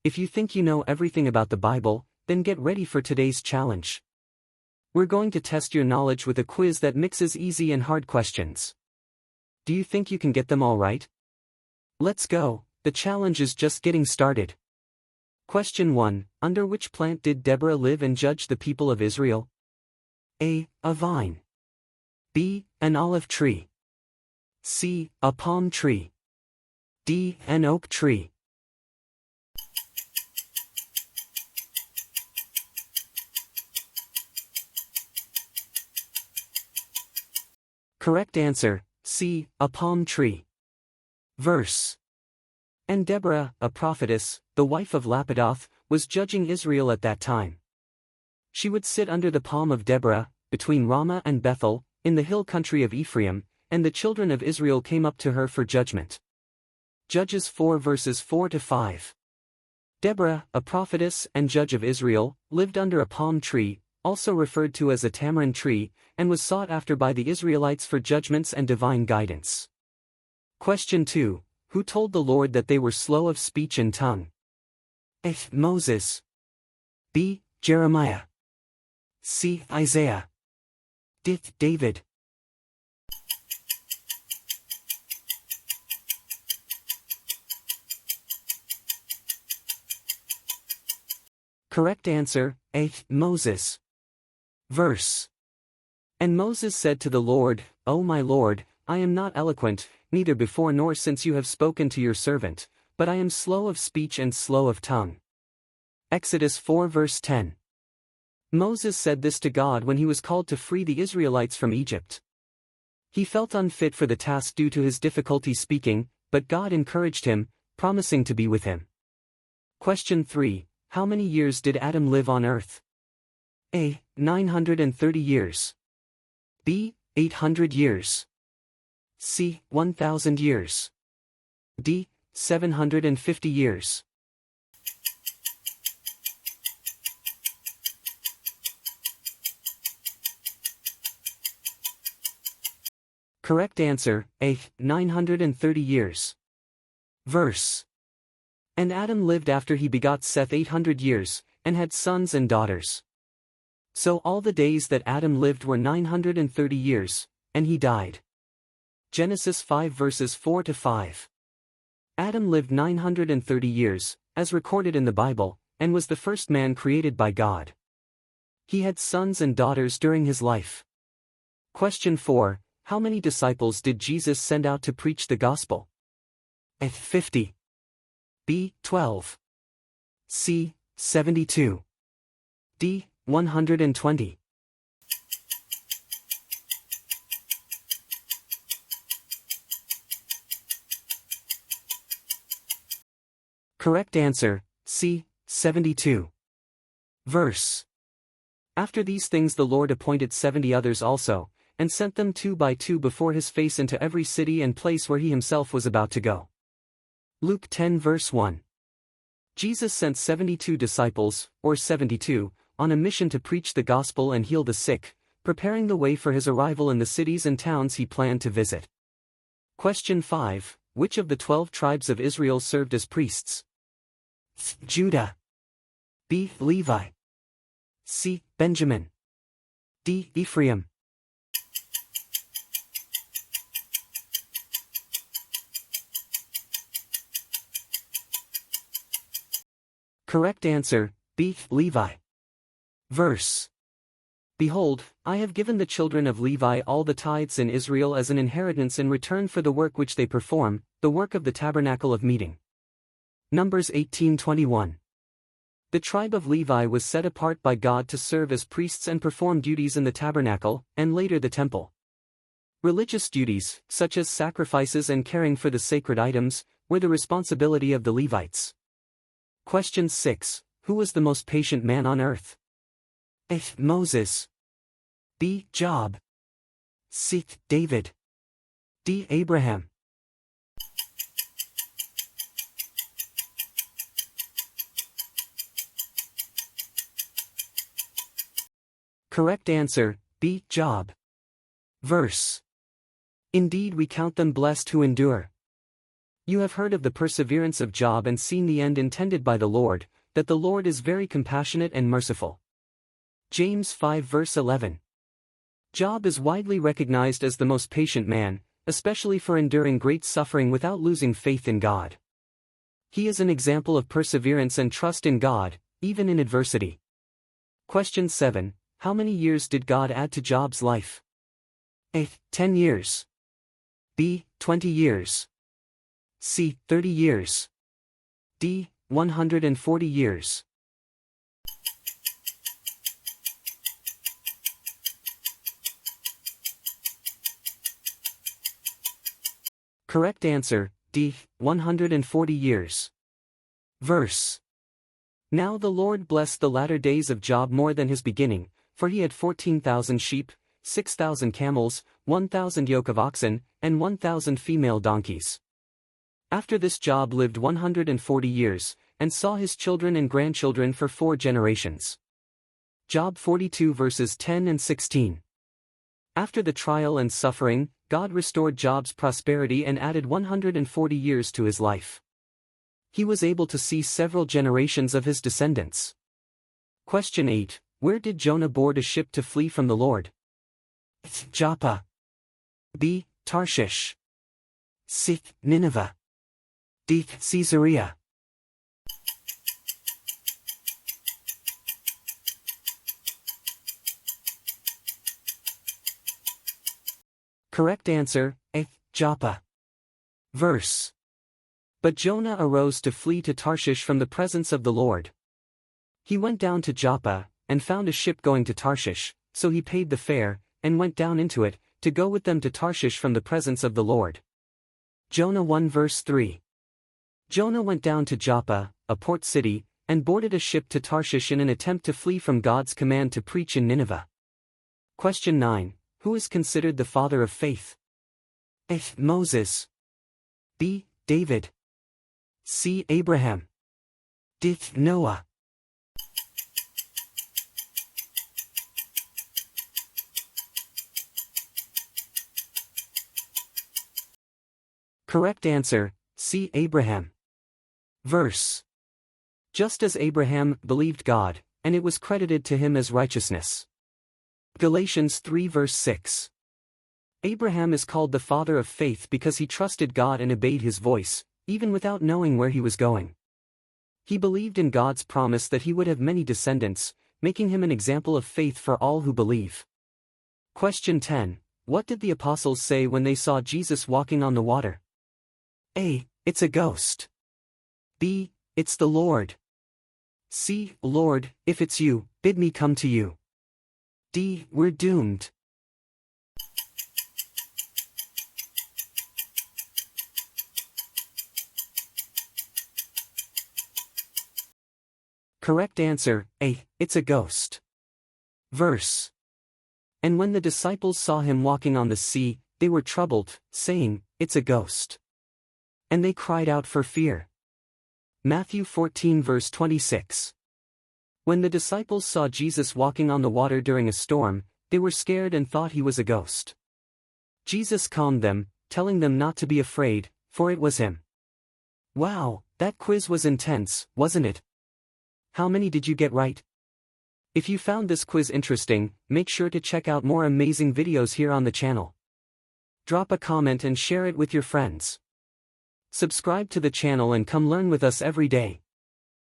If you think you know everything about the Bible, then get ready for today's challenge. We're going to test your knowledge with a quiz that mixes easy and hard questions. Do you think you can get them all right? Let's go, the challenge is just getting started. Question 1. Under which plant did Deborah live and judge the people of Israel? A. A vine. B. An olive tree. C. A palm tree. D. An oak tree. Correct answer, C. A palm tree. Verse. And Deborah, a prophetess, the wife of Lapidoth, was judging Israel at that time. She would sit under the palm of Deborah, between Ramah and Bethel, in the hill country of Ephraim, and the children of Israel came up to her for judgment. Judges 4 verses 4-5. Deborah, a prophetess and judge of Israel, lived under a palm tree, also referred to as a tamarind tree, and was sought after by the Israelites for judgments and divine guidance. Question 2. Who told the Lord that they were slow of speech and tongue? A. Moses. B. Jeremiah. C. Isaiah. D. David. Correct answer, A. Moses. Verse. And Moses said to the Lord, O my Lord, I am not eloquent, neither before nor since you have spoken to your servant, but I am slow of speech and slow of tongue. Exodus 4 verse 10. Moses said this to God when he was called to free the Israelites from Egypt. He felt unfit for the task due to his difficulty speaking, but God encouraged him, promising to be with him. Question 3. How many years did Adam live on earth? A. 930 years. B. 800 years. C. 1,000 years. D. 750 years. Correct answer, A. 930 years. Verse. And Adam lived after he begot Seth 800 years, and had sons and daughters. So all the days that Adam lived were 930 years, and he died. Genesis 5 verses 4-5. Adam lived 930 years, as recorded in the Bible, and was the first man created by God. He had sons and daughters during his life. Question 4. How many disciples did Jesus send out to preach the gospel? A. 50. B. 12. C. 72. D. 120. Correct answer, C. 72. Verse. After these things the Lord appointed 70 others also, and sent them 2 by 2 before his face into every city and place where he himself was about to go. Luke 10 verse 1. Jesus sent 72 disciples, or 72, on a mission to preach the gospel and heal the sick, preparing the way for his arrival in the cities and towns he planned to visit. Question 5. Which of the 12 tribes of Israel served as priests? Judah. B. Levi. C. Benjamin. D. Ephraim. Correct answer, B. Levi. Verse. Behold, I have given the children of Levi all the tithes in Israel as an inheritance in return for the work which they perform, the work of the tabernacle of meeting. Numbers 18:21. The tribe of Levi was set apart by God to serve as priests and perform duties in the tabernacle, and later the temple. Religious duties, such as sacrifices and caring for the sacred items, were the responsibility of the Levites. Question 6. Who was the most patient man on earth? A. Moses. B. Job. C. David. D. Abraham. Correct answer, B. Job. Verse. Indeed we count them blessed who endure. You have heard of the perseverance of Job and seen the end intended by the Lord, that the Lord is very compassionate and merciful. James 5 verse 11. Job is widely recognized as the most patient man, especially for enduring great suffering without losing faith in God. He is an example of perseverance and trust in God, even in adversity. Question 7. How many years did God add to Job's life? A. 10 years. B. 20 years. C. 30 years. D. 140 years. Correct answer, D. 140 years. Verse. Now the Lord blessed the latter days of Job more than his beginning, for he had 14,000 sheep, 6,000 camels, 1,000 yoke of oxen, and 1,000 female donkeys. After this Job lived 140 years, and saw his children and grandchildren for 4 generations. Job 42 verses 10 and 16. After the trial and suffering, God restored Job's prosperity and added 140 years to his life. He was able to see several generations of his descendants. Question 8. Where did Jonah board a ship to flee from the Lord? Joppa. B. Tarshish. C. Nineveh. D. Caesarea. Correct answer, A. Joppa. Verse. But Jonah arose to flee to Tarshish from the presence of the Lord. He went down to Joppa, and found a ship going to Tarshish, so he paid the fare, and went down into it, to go with them to Tarshish from the presence of the Lord. Jonah 1 verse 3. Jonah went down to Joppa, a port city, and boarded a ship to Tarshish in an attempt to flee from God's command to preach in Nineveh. Question 9. Who is considered the father of faith? A. Moses. B. David. C. Abraham. D. Noah. Correct answer, C. Abraham. Verse. Just as Abraham believed God, and it was credited to him as righteousness. Galatians 3 verse 6. Abraham is called the father of faith because he trusted God and obeyed his voice, even without knowing where he was going. He believed in God's promise that he would have many descendants, making him an example of faith for all who believe. Question 10. What did the apostles say when they saw Jesus walking on the water? A. It's a ghost. B. It's the Lord. C. Lord, if it's you, bid me come to you. D. We're doomed. Correct answer, A. It's a ghost. Verse. And when the disciples saw him walking on the sea, they were troubled, saying, It's a ghost. And they cried out for fear. Matthew 14 verse 26. When the disciples saw Jesus walking on the water during a storm, they were scared and thought he was a ghost. Jesus calmed them, telling them not to be afraid, for it was him. Wow, that quiz was intense, wasn't it? How many did you get right? If you found this quiz interesting, make sure to check out more amazing videos here on the channel. Drop a comment and share it with your friends. Subscribe to the channel and come learn with us every day.